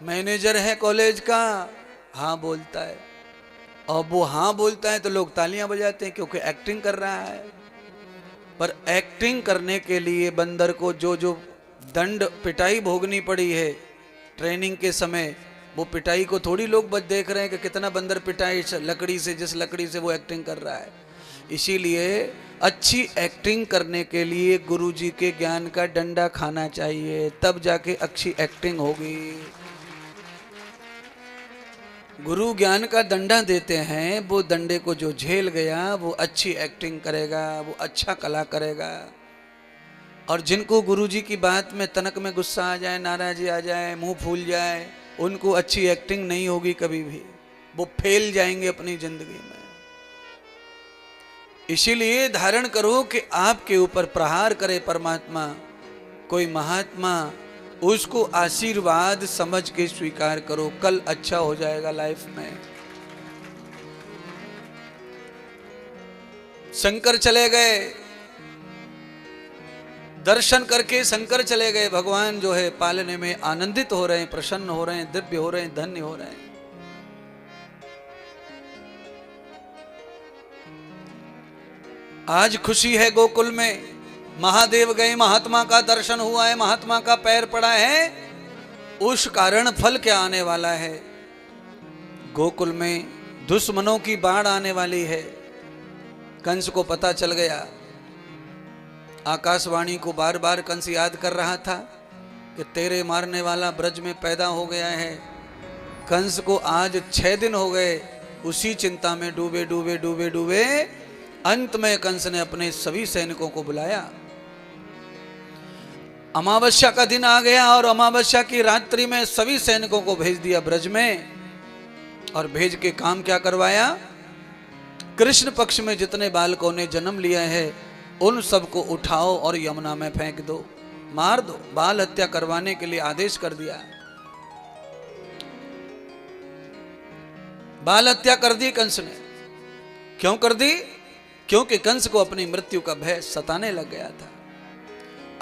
Manager है college का, हाँ बोलता है, और वो हाँ बोलता है तो लोग तालियां बजाते हैं क्योंकि एक्टिंग कर रहा है। पर एक्टिंग करने के लिए बंदर को जो जो दंड पिटाई भोगनी पड़ी है ट्रेनिंग के समय, वो पिटाई को थोड़ी लोग बस देख रहे हैं कि कितना बंदर पिटाई लकड़ी से, जिस लकड़ी से वो एक्टिंग कर रहा है। इसीलिए अच्छी एक्टिंग करने के लिए गुरुजी के ज्ञान का डंडा खाना चाहिए, तब जाके अच्छी एक्टिंग होगी। गुरु ज्ञान का डंडा देते हैं, वो डंडे को जो झेल गया वो अच्छी एक्टिंग करेगा, वो अच्छा कला करेगा। और जिनको गुरुजी की बात में तनक में गुस्सा आ जाए, नाराजी आ जाए, मुंह फूल जाए, उनको अच्छी एक्टिंग नहीं होगी कभी भी, वो फेल जाएंगे अपनी जिंदगी में। इसीलिए धारण करो कि आपके ऊपर प्रहार करे परमात्मा, कोई महात्मा, उसको आशीर्वाद समझ के स्वीकार करो, कल अच्छा हो जाएगा लाइफ में। शंकर चले गए, दर्शन करके शंकर चले गए, भगवान जो है पालने में आनंदित हो रहे हैं, प्रसन्न हो रहे हैं, दिव्य हो रहे हैं, धन्य हो रहे हैं। आज खुशी है गोकुल में, महादेव गए, महात्मा का दर्शन हुआ है, महात्मा का पैर पड़ा है, उस कारण फल क्या आने वाला है। गोकुल में दुश्मनों की बाढ़ आने वाली है। कंस को पता चल गया, आकाशवाणी को बार बार कंस याद कर रहा था कि तेरे मारने वाला ब्रज में पैदा हो गया है। कंस को आज 6 दिन हो गए उसी चिंता में डूबे डूबे डूबे डूबे। अंत में कंस ने अपने सभी सैनिकों को बुलाया। अमावस्या का दिन आ गया और अमावस्या की रात्रि में सभी सैनिकों को भेज दिया ब्रज में, और भेज के काम क्या करवाया, कृष्ण पक्ष में जितने बालकों ने जन्म लिया है उन सबको उठाओ और यमुना में फेंक दो, मार दो। बाल हत्या करवाने के लिए आदेश कर दिया। बाल हत्या कर दी कंस ने। क्यों कर दी? क्योंकि कंस को अपनी मृत्यु का भय सताने लग गया था।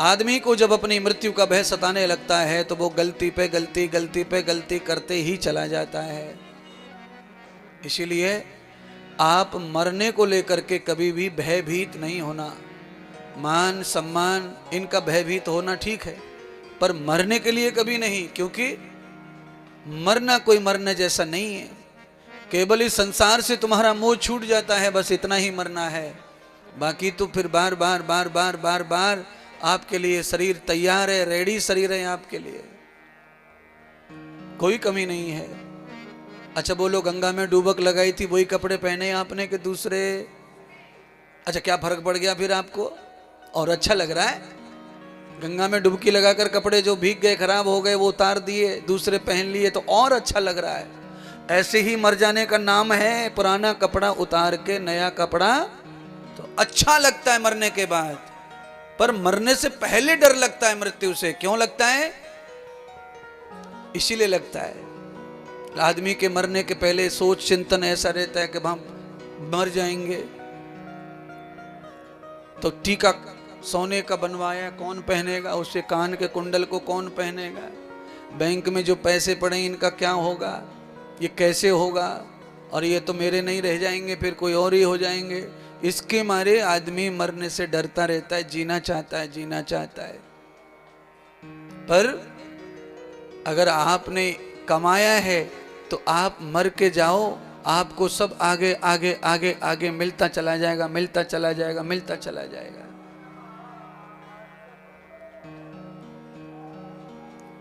आदमी को जब अपनी मृत्यु का भय सताने लगता है तो वो गलती पे गलती, गलती पे गलती करते ही चला जाता है। इसीलिए आप मरने को लेकर के कभी भी भयभीत नहीं होना। मान सम्मान इनका भयभीत होना ठीक है, पर मरने के लिए कभी नहीं, क्योंकि मरना कोई मरने जैसा नहीं है। केवल इस संसार से तुम्हारा मोह छूट जाता है, बस इतना ही मरना है। बाकी तो फिर बार बार बार बार बार बार आपके लिए शरीर तैयार है, रेडी शरीर है आपके लिए, कोई कमी नहीं है। अच्छा बोलो, गंगा में डूबक लगाई थी वही कपड़े पहने आपने कि दूसरे? अच्छा क्या फर्क पड़ गया फिर आपको? और अच्छा लग रहा है? गंगा में डुबकी लगाकर कपड़े जो भीग गए, खराब हो गए, वो उतार दिए, दूसरे पहन लिए तो और अच्छा लग रहा है। ऐसे ही मर जाने का नाम है, पुराना कपड़ा उतार के नया कपड़ा तो अच्छा लगता है मरने के बाद, पर मरने से पहले डर लगता है मृत्यु से। क्यों लगता है? इसीलिए लगता है, आदमी के मरने के पहले सोच चिंतन ऐसा रहता है कि हम मर जाएंगे तो टीका सोने का बनवाया कौन पहनेगा, उससे कान के कुंडल को कौन पहनेगा, बैंक में जो पैसे पड़े इनका क्या होगा, ये कैसे होगा, और ये तो मेरे नहीं रह जाएंगे, फिर कोई और ही हो जाएंगे। इसके मारे आदमी मरने से डरता रहता है, जीना चाहता है, जीना चाहता है। पर अगर आपने कमाया है तो आप मर के जाओ, आपको सब आगे आगे आगे आगे मिलता चला जाएगा, मिलता चला जाएगा, मिलता चला जाएगा।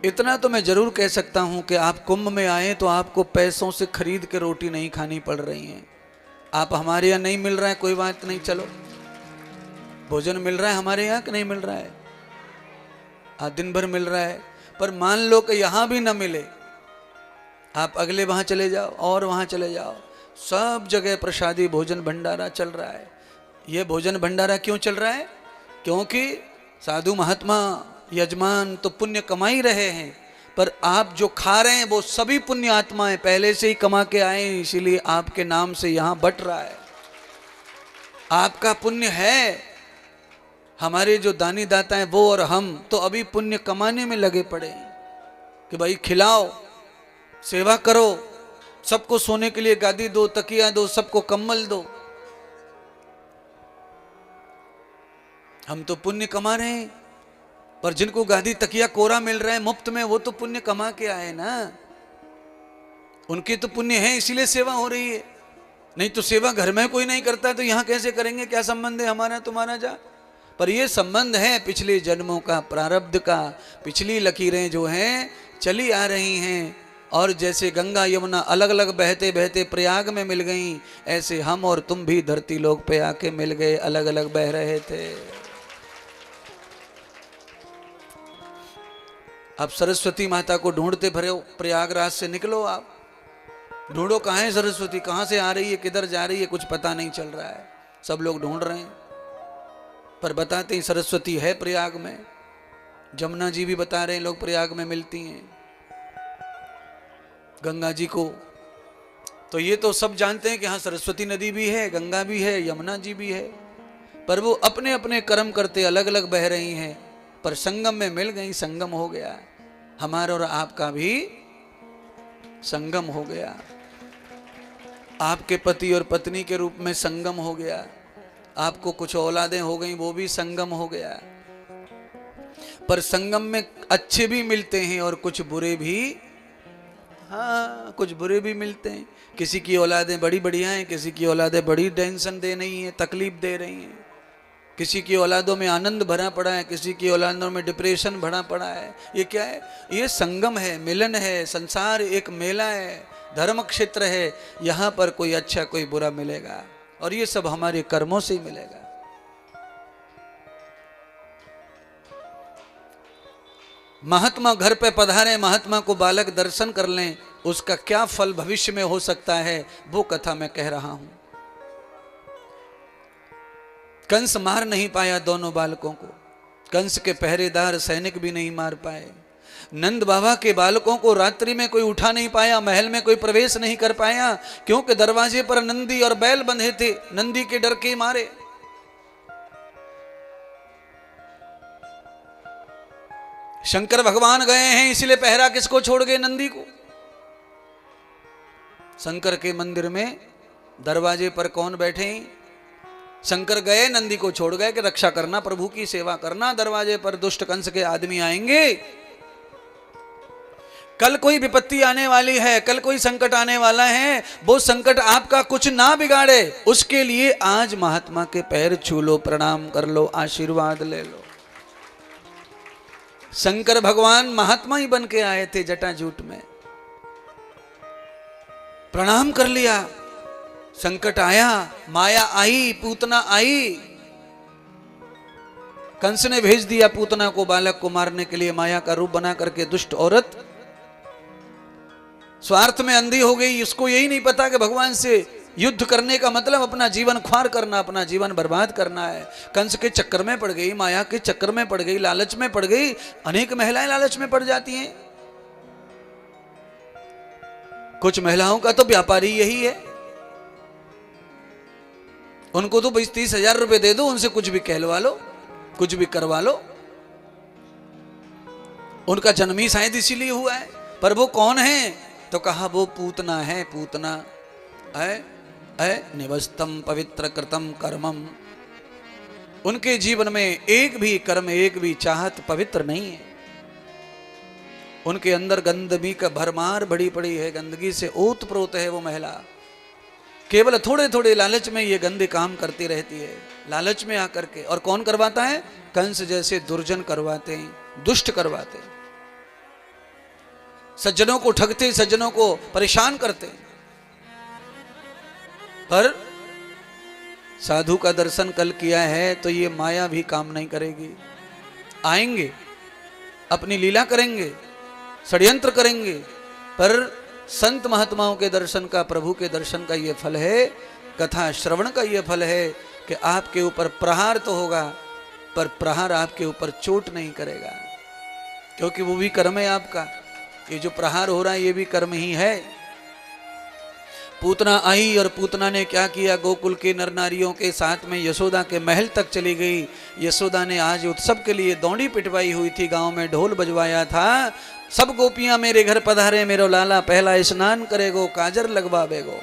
इतना तो मैं जरूर कह सकता हूं कि आप कुंभ में आए तो आपको पैसों से खरीद के रोटी नहीं खानी पड़ रही है। आप हमारे यहाँ नहीं मिल रहा है कोई बात नहीं, चलो भोजन मिल रहा है हमारे यहाँ कि नहीं मिल रहा है? हाँ दिन भर मिल रहा है, पर मान लो कि यहाँ भी ना मिले, आप अगले वहाँ चले जाओ और वहाँ चले जाओ, सब जगह प्रसादी भोजन भंडारा चल रहा है। ये भोजन भंडारा क्यों चल रहा है? क्योंकि साधु महात्मा यजमान तो पुण्य कमा ही रहे हैं, पर आप जो खा रहे हैं वो सभी पुण्य आत्माएं पहले से ही कमा के आए हैं, इसीलिए आपके नाम से यहाँ बट रहा है। आपका पुण्य है। हमारे जो दानी दाता हैं वो और हम तो अभी पुण्य कमाने में लगे पड़े हैं कि भाई खिलाओ, सेवा करो, सबको सोने के लिए गादी दो, तकिया दो, सबको कंबल दो। हम तो पुण्य कमा रहे हैं, पर जिनको गादी तकिया कोरा मिल रहा है मुफ्त में, वो तो पुण्य कमा के आए ना, उनके तो पुण्य है इसीलिए सेवा हो रही है। नहीं तो सेवा घर में कोई नहीं करता तो यहां कैसे करेंगे? क्या संबंध है हमारा तुम्हारा? जा पर ये संबंध है पिछले जन्मों का, प्रारब्ध का। पिछली लकीरें जो हैं चली आ रही हैं, और जैसे गंगा यमुना अलग अलग बहते बहते प्रयाग में मिल गईं, ऐसे हम और तुम भी धरती लोक पे आके मिल गए, अलग अलग बह रहे थे। अब सरस्वती माता को ढूंढते फिरो, प्रयागराज से निकलो, आप ढूंढो कहाँ है सरस्वती, कहाँ से आ रही है, किधर जा रही है, कुछ पता नहीं चल रहा है। सब लोग ढूंढ रहे हैं, पर बताते हैं सरस्वती है प्रयाग में। जमुना जी भी बता रहे हैं लोग प्रयाग में मिलती हैं गंगा जी को। तो ये तो सब जानते हैं कि हाँ सरस्वती नदी भी है, गंगा भी है, यमुना जी भी है, पर वो अपने अपने कर्म करते अलग अलग बह रही हैं, पर संगम में मिल गई, संगम हो गया। हमारा और आपका भी संगम हो गया, आपके पति और पत्नी के रूप में संगम हो गया, आपको कुछ औलादें हो गई, वो भी संगम हो गया। पर संगम में अच्छे भी मिलते हैं और कुछ बुरे भी, हाँ कुछ बुरे भी मिलते हैं। किसी की औलादें बड़ी बढ़िया हैं, किसी की औलादें बड़ी टेंशन दे रही हैं, तकलीफ दे रही हैं। किसी की औलादों में आनंद भरा पड़ा है, किसी की औलादों में डिप्रेशन भरा पड़ा है। ये क्या है? ये संगम है, मिलन है। संसार एक मेला है, धर्म क्षेत्र है, यहाँ पर कोई अच्छा कोई बुरा मिलेगा, और ये सब हमारे कर्मों से ही मिलेगा। महात्मा घर पे पधारे, महात्मा को बालक दर्शन कर लें, उसका क्या फल भविष्य में हो सकता है, वो कथा मैं कह रहा हूं। कंस मार नहीं पाया दोनों बालकों को, कंस के पहरेदार सैनिक भी नहीं मार पाए। नंद बाबा के बालकों को रात्रि में कोई उठा नहीं पाया, महल में कोई प्रवेश नहीं कर पाया, क्योंकि दरवाजे पर नंदी और बैल बंधे थे, नंदी के डर के मारे। शंकर भगवान गए हैं, इसलिए पहरा किसको छोड़ गए? नंदी को। शंकर के मंदिर में दरवाजे पर कौन बैठे? शंकर गए, नंदी को छोड़ गए कि रक्षा करना, प्रभु की सेवा करना। दरवाजे पर दुष्ट कंस के आदमी आएंगे, कल कोई विपत्ति आने वाली है, कल कोई संकट आने वाला है, वो संकट आपका कुछ ना बिगाड़े, उसके लिए आज महात्मा के पैर छू लो, प्रणाम कर लो, आशीर्वाद ले लो। शंकर भगवान महात्मा ही बन के आए थे जटाजूट में, प्रणाम कर लिया। संकट आया, माया आई, पूतना आई, कंस ने भेज दिया पूतना को बालक को मारने के लिए, माया का रूप बना करके। दुष्ट औरत स्वार्थ में अंधी हो गई, इसको यही नहीं पता कि भगवान से युद्ध करने का मतलब अपना जीवन ख्वार करना, अपना जीवन बर्बाद करना है। कंस के चक्कर में पड़ गई, माया के चक्कर में पड़ गई, लालच में पड़ गई। अनेक महिलाएं लालच में पड़ जाती हैं। कुछ महिलाओं का तो व्यापारी यही है, उनको तो 20-30 हजार रुपए दे दो, उनसे कुछ भी कहलवा लो, कुछ भी करवा लो। उनका जन्म ही शायद इसीलिए हुआ है। पर वो कौन है? तो कहा वो पूतना है, पूतना है निवस्तम पवित्र कृतम कर्मम। उनके जीवन में एक भी कर्म, एक भी चाहत पवित्र नहीं है। उनके अंदर गंदगी का भरमार बड़ी पड़ी है, गंदगी से ओतप्रोत है वो महिला। केवल थोड़े थोड़े लालच में ये गंदे काम करती रहती है, लालच में आकर के। और कौन करवाता है? कंस जैसे दुर्जन करवाते हैं, दुष्ट करवाते हैं, सज्जनों को ठगते, सज्जनों को परेशान करते। पर साधु का दर्शन कल किया है तो ये माया भी काम नहीं करेगी। आएंगे, अपनी लीला करेंगे, षड्यंत्र करेंगे, पर संत महात्माओं के दर्शन का, प्रभु के दर्शन का ये फल है, कथा श्रवण का ये फल है कि आपके ऊपर प्रहार तो होगा, पर प्रहार आपके ऊपर चोट नहीं करेगा, क्योंकि वो भी कर्म है आपका। ये जो प्रहार हो रहा है ये भी कर्म ही है। पूतना आई और पूतना ने क्या किया? गोकुल के नर नारियों के साथ में यशोदा के महल तक चली गई। यशोदा ने आज उत्सव के लिए दौड़ी पिटवाई हुई थी, गांव में ढोल बजवाया था, सब गोपियां मेरे घर पधारे, मेरो लाला पहला स्नान करेगो, काजर लगवावेगो।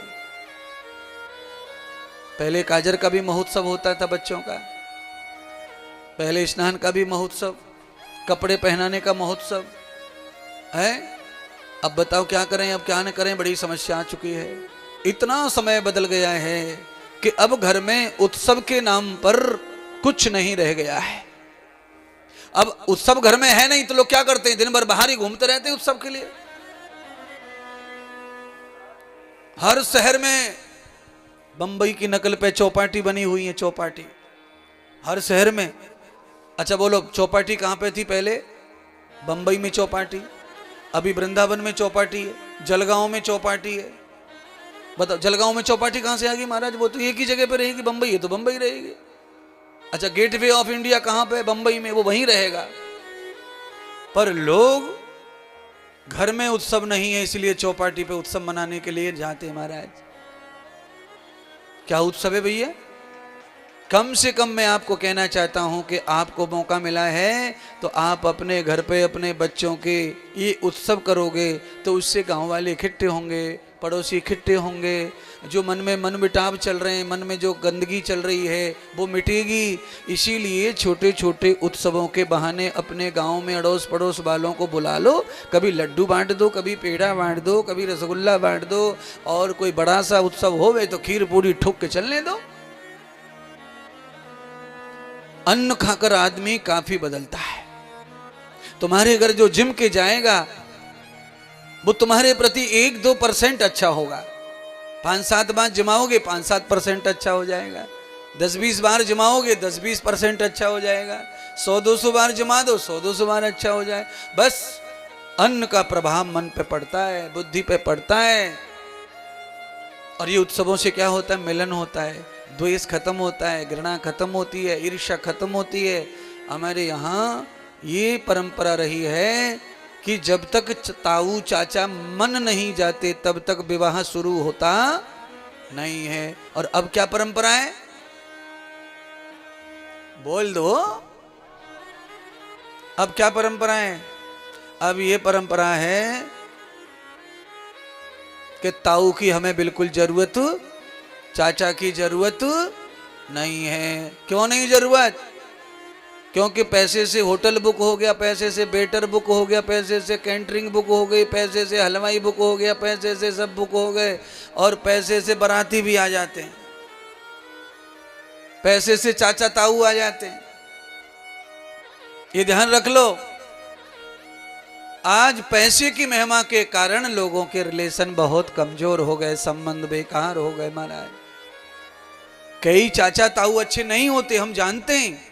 पहले काजर का भी महोत्सव होता था बच्चों का, पहले स्नान का भी महोत्सव, कपड़े पहनाने का महोत्सव है। अब बताओ क्या करें, अब क्या न करें, बड़ी समस्या आ चुकी है। इतना समय बदल गया है कि अब घर में उत्सव के नाम पर कुछ नहीं रह गया है। अब उत्सव घर में है नहीं तो लोग क्या करते हैं, दिन भर बाहर ही घूमते रहते हैं उत्सव के लिए। हर शहर में बंबई की नकल पे चौपाटी बनी हुई है, चौपाटी हर शहर में। अच्छा बोलो, चौपाटी कहां पे थी पहले? बंबई में चौपाटी, अभी वृंदावन में चौपाटी है, जलगांव में चौपाटी है। बताओ जलगांव में चौपाटी कहां से आ गई महाराज? वो तो एक ही जगह पे रहेगी, बंबई है तो बंबई रहेगी। अच्छा गेटवे ऑफ इंडिया कहां पे? बंबई में, वो वहीं रहेगा। पर लोग घर में उत्सव नहीं है इसलिए चौपाटी पे उत्सव मनाने के लिए जाते हैं महाराज। क्या उत्सव है भैया? कम से कम मैं आपको कहना चाहता हूं कि आपको मौका मिला है तो आप अपने घर पे अपने बच्चों के ये उत्सव करोगे तो उससे गांव वाले इकट्ठे होंगे, पड़ोसी इकट्ठे होंगे, जो मन में मन मिटाव चल रहे हैं, मन में जो गंदगी चल रही है वो मिटेगी। इसीलिए छोटे छोटे उत्सवों के बहाने अपने गांव में अड़ोस पड़ोस वालों को बुला लो, कभी लड्डू बांट दो, कभी पेड़ा बांट दो, कभी रसगुल्ला बांट दो, और कोई बड़ा सा उत्सव होवे तो खीर पूरी ठुक के चलने दो। अन्न खाकर आदमी काफी बदलता है। तुम्हारे घर जो जिम के जाएगा वो तुम्हारे प्रति 1-2% अच्छा होगा। 5-7 बार जमाओगे 5-7% अच्छा हो जाएगा। 10-20 बार जमाओगे 10-20% अच्छा हो जाएगा। 100-200 बार जमा दो 100-200 बार अच्छा हो जाए। बस अन्न का प्रभाव मन पे पड़ता है, बुद्धि पे पड़ता है। और ये उत्सवों से क्या होता है? मिलन होता है, द्वेष खत्म होता है, घृणा खत्म होती है, ईर्ष्या खत्म होती है। हमारे यहाँ ये परंपरा रही है कि जब तक ताऊ चाचा मन नहीं जाते तब तक विवाह शुरू होता नहीं है। और अब क्या परंपरा है? बोल दो, अब क्या परंपरा है? अब ये परंपरा है कि ताऊ की हमें बिल्कुल जरूरत, चाचा की जरूरत नहीं है। क्यों नहीं जरूरत? क्योंकि पैसे से होटल बुक हो गया, पैसे से वेटर बुक हो गया, पैसे से कैंटरिंग बुक हो गई, पैसे से हलवाई बुक हो गया, पैसे से सब बुक हो गए, और पैसे से बाराती भी आ जाते हैं, पैसे से चाचा ताऊ आ जाते हैं। ये ध्यान रख लो। आज पैसे की महिमा के कारण लोगों के रिलेशन बहुत कमजोर हो गए, संबंध बेकार हो गए महाराज। कई चाचा ताऊ अच्छे नहीं होते, हम जानते हैं,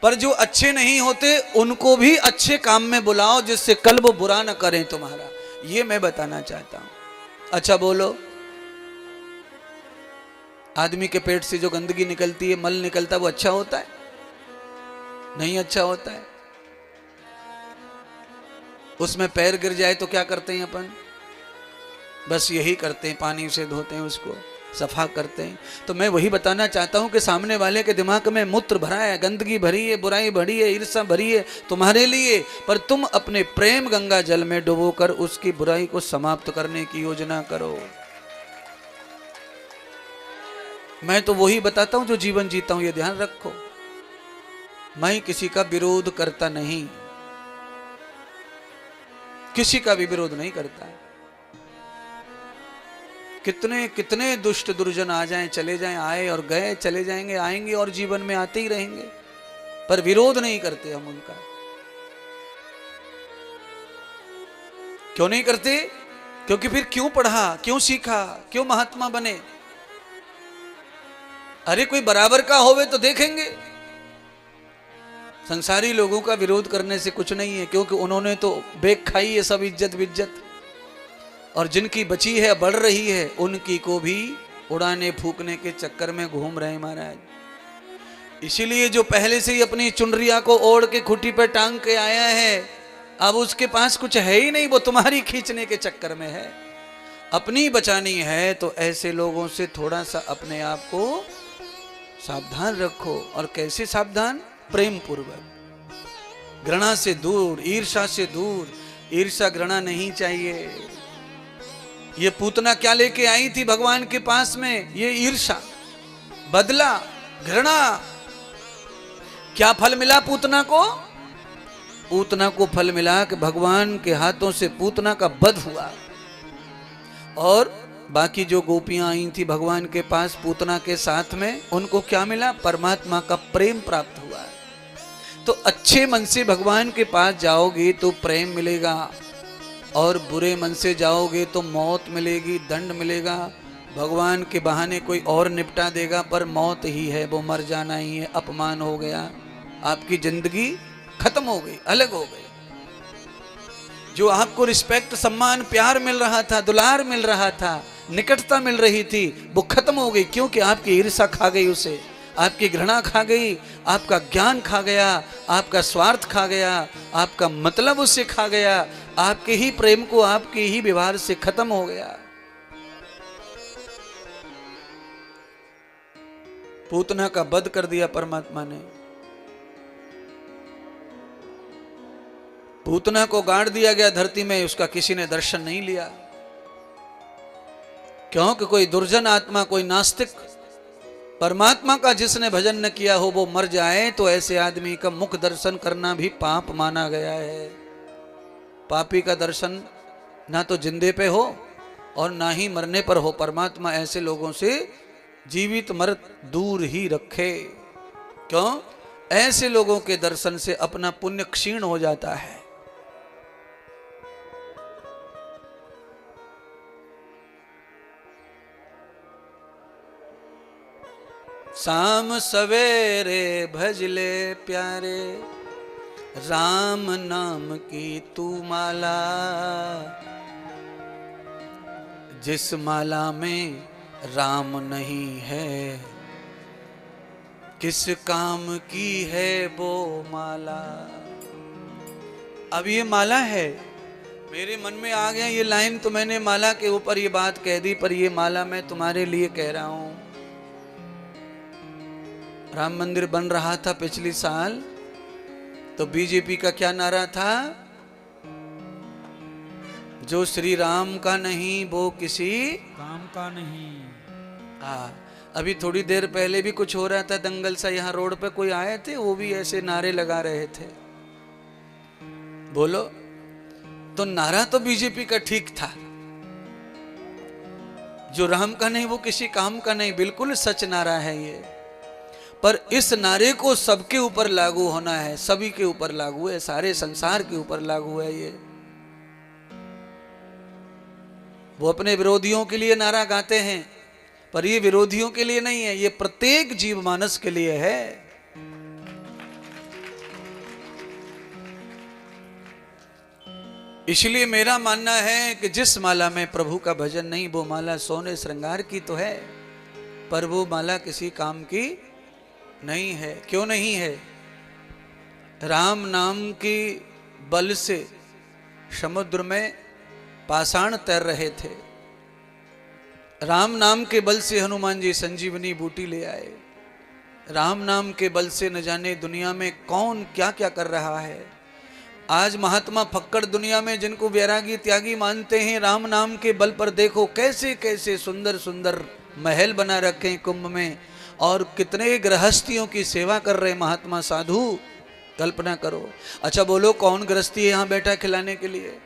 पर जो अच्छे नहीं होते उनको भी अच्छे काम में बुलाओ जिससे कल वो बुरा न करें तुम्हारा। ये मैं बताना चाहता हूं। अच्छा बोलो, आदमी के पेट से जो गंदगी निकलती है, मल निकलता है, वो अच्छा होता है? नहीं अच्छा होता है। उसमें पैर गिर जाए तो क्या करते हैं अपन? बस यही करते हैं, पानी से धोते हैं, उसको सफा करते हैं। तो मैं वही बताना चाहता हूं कि सामने वाले के दिमाग में मूत्र भरा है, गंदगी भरी है, बुराई भरी है, ईर्ष्या भरी है तुम्हारे लिए, पर तुम अपने प्रेम गंगा जल में डुबोकर उसकी बुराई को समाप्त करने की योजना करो। मैं तो वही बताता हूं जो जीवन जीता हूं, ये ध्यान रखो। मैं किसी का विरोध करता नहीं, किसी का भी विरोध नहीं करता। कितने कितने दुष्ट दुर्जन आ जाएं चले जाएं, आए और गए, चले जाएंगे, आएंगे और जीवन में आते ही रहेंगे, पर विरोध नहीं करते हम उनका। क्यों नहीं करते? क्योंकि फिर क्यों पढ़ा, क्यों सीखा, क्यों महात्मा बने? अरे कोई बराबर का होवे तो देखेंगे। संसारी लोगों का विरोध करने से कुछ नहीं है, क्योंकि उन्होंने तो बेख खाई है सब इज्जत विज्जत, और जिनकी बची है बढ़ रही है उनकी को भी उड़ाने फूकने के चक्कर में घूम रहे महाराज। इसीलिए जो पहले से ही अपनी चुनरिया को ओढ़ के खुटी पे टांग के आया है, अब उसके पास कुछ है ही नहीं, वो तुम्हारी खींचने के चक्कर में है। अपनी बचानी है तो ऐसे लोगों से थोड़ा सा अपने आप को सावधान रखो। और कैसे सावधान? प्रेम पूर्वक, घृणा से दूर, ईर्ष्या से दूर, ईर्ष्या घृणा नहीं चाहिए। ये पूतना क्या लेके आई थी भगवान के पास में? ये ईर्ष्या, बदला, घृणा। क्या फल मिला पूतना को? पूतना को फल मिला कि भगवान के हाथों से पूतना का वध हुआ, और बाकी जो गोपियां आई थी भगवान के पास पूतना के साथ में, उनको क्या मिला? परमात्मा का प्रेम प्राप्त हुआ। तो अच्छे मन से भगवान के पास जाओगे तो प्रेम मिलेगा, और बुरे मन से जाओगे तो मौत मिलेगी, दंड मिलेगा। भगवान के बहाने कोई और निपटा देगा, पर मौत ही है, वो मर जाना ही है, अपमान हो गया, आपकी जिंदगी खत्म हो गई, अलग हो गई। जो आपको रिस्पेक्ट, सम्मान, प्यार मिल रहा था, दुलार मिल रहा था, निकटता मिल रही थी, वो खत्म हो गई, क्योंकि आपकी ईर्ष्या खा गई उसे, आपकी घृणा खा गई, आपका ज्ञान खा गया, आपका स्वार्थ खा गया, आपका मतलब उससे खा गया, आपके ही प्रेम को आपके ही व्यवहार से खत्म हो गया। पूतना का वध कर दिया परमात्मा ने। पूतना को गाड़ दिया गया धरती में, उसका किसी ने दर्शन नहीं लिया, क्योंकि कोई दुर्जन आत्मा, कोई नास्तिक, परमात्मा का जिसने भजन न किया हो वो मर जाए तो ऐसे आदमी का मुख दर्शन करना भी पाप माना गया है। पापी का दर्शन ना तो जिंदे पे हो और ना ही मरने पर हो। परमात्मा ऐसे लोगों से जीवित मरत दूर ही रखे। क्यों? ऐसे लोगों के दर्शन से अपना पुण्य क्षीण हो जाता है। शाम सवेरे भजले प्यारे, राम नाम की तू माला, जिस माला में राम नहीं है, किस काम की है वो माला। अब ये माला है, मेरे मन में आ गया ये लाइन, तो मैंने माला के ऊपर ये बात कह दी, पर ये माला मैं तुम्हारे लिए कह रहा हूं। राम मंदिर बन रहा था पिछली साल, तो बीजेपी का क्या नारा था? जो श्री राम का नहीं वो किसी काम का नहीं। अभी थोड़ी देर पहले भी कुछ हो रहा था दंगल सा, यहाँ रोड पे कोई आए थे, वो भी ऐसे नारे लगा रहे थे। बोलो, तो नारा तो बीजेपी का ठीक था, जो राम का नहीं वो किसी काम का नहीं, बिल्कुल सच नारा है ये। पर इस नारे को सबके ऊपर लागू होना है, सभी के ऊपर लागू है, सारे संसार के ऊपर लागू है ये। वो अपने विरोधियों के लिए नारा गाते हैं, पर ये विरोधियों के लिए नहीं है, ये प्रत्येक जीव मानस के लिए है। इसलिए मेरा मानना है कि जिस माला में प्रभु का भजन नहीं, वो माला सोने श्रृंगार की तो है, पर वो माला किसी काम की नहीं है। क्यों नहीं है? राम नाम की बल से समुद्र में पाषाण तैर रहे थे, राम नाम के बल से हनुमान जी संजीवनी बूटी ले आए, राम नाम के बल से न जाने दुनिया में कौन क्या क्या कर रहा है। आज महात्मा फक्कड़ दुनिया में जिनको वैरागी त्यागी मानते हैं, राम नाम के बल पर देखो कैसे कैसे सुंदर सुंदर महल बना रखे हैं कुंभ में, और कितने गृहस्थियों की सेवा कर रहे महात्मा साधु, कल्पना करो। अच्छा बोलो, कौन गृहस्थी है यहाँ बैठा खिलाने के लिए?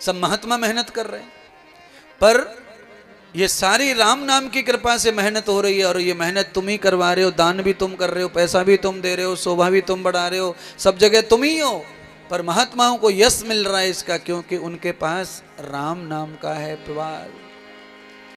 सब महात्मा मेहनत कर रहे हैं, पर ये सारी राम नाम की कृपा से मेहनत हो रही है, और ये मेहनत तुम ही करवा रहे हो, दान भी तुम कर रहे हो, पैसा भी तुम दे रहे हो, शोभा भी तुम बढ़ा रहे हो, सब जगह तुम ही हो। पर महात्माओं को यश मिल रहा है इसका, क्योंकि उनके पास राम नाम का है प्रवाल।